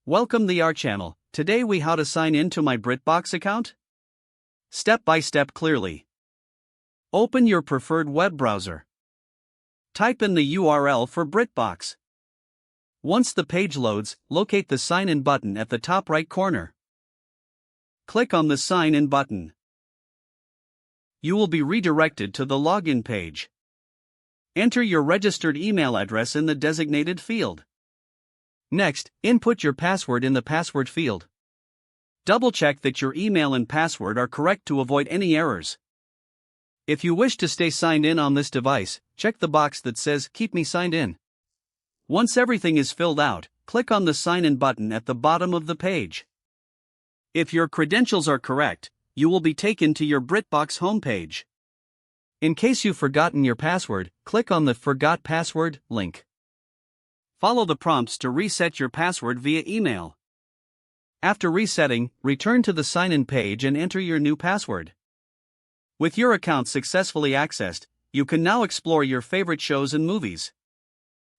Welcome to our channel. Today we how to sign in to my Britbox account. Step by step clearly. Open your preferred web browser. Type in the URL for Britbox. Once the page loads, locate the sign in button at the top right corner. Click on the sign in button. You will be redirected to the login page. Enter your registered email address in the designated field. Next, input your password in the password field. Double-check that your email and password are correct to avoid any errors. If you wish to stay signed in on this device, check the box that says Keep me signed in. Once everything is filled out, click on the Sign In button at the bottom of the page. If your credentials are correct, you will be taken to your Britbox homepage. In case you've forgotten your password, click on the Forgot Password link. Follow the prompts to reset your password via email. After resetting, return to the sign-in page and enter your new password. With your account successfully accessed, you can now explore your favorite shows and movies.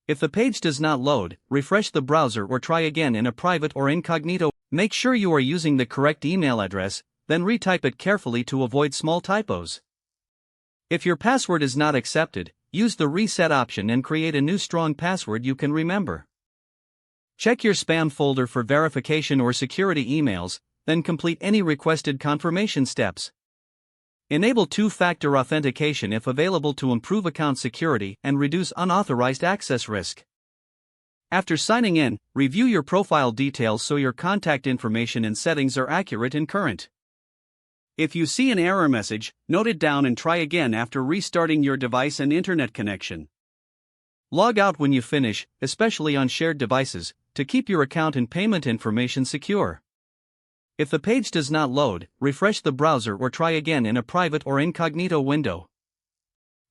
If the page does not load, refresh the browser or try again in a private or incognito. Make sure you are using the correct email address, then retype it carefully to avoid small typos. If your password is not accepted, use the reset option and create a new strong password you can remember. Check your spam folder for verification or security emails, then complete any requested confirmation steps. Enable two-factor authentication if available to improve account security and reduce unauthorized access risk. After signing in, review your profile details so your contact information and settings are accurate and current. If you see an error message, note it down and try again after restarting your device and internet connection. Log out when you finish, especially on shared devices, to keep your account and payment information secure. If the page does not load, refresh the browser or try again in a private or incognito window.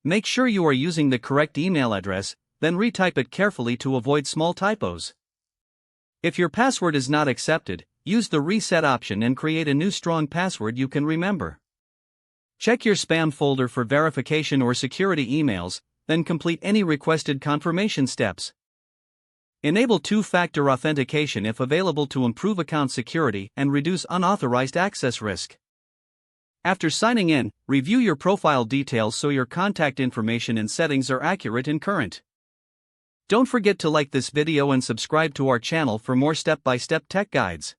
Make sure you are using the correct email address, then retype it carefully to avoid small typos. If your password is not accepted, use the reset option and create a new strong password you can remember. Check your spam folder for verification or security emails, then complete any requested confirmation steps. Enable two-factor authentication if available to improve account security and reduce unauthorized access risk. After signing in, review your profile details so your contact information and settings are accurate and current. Don't forget to like this video and subscribe to our channel for more step-by-step tech guides.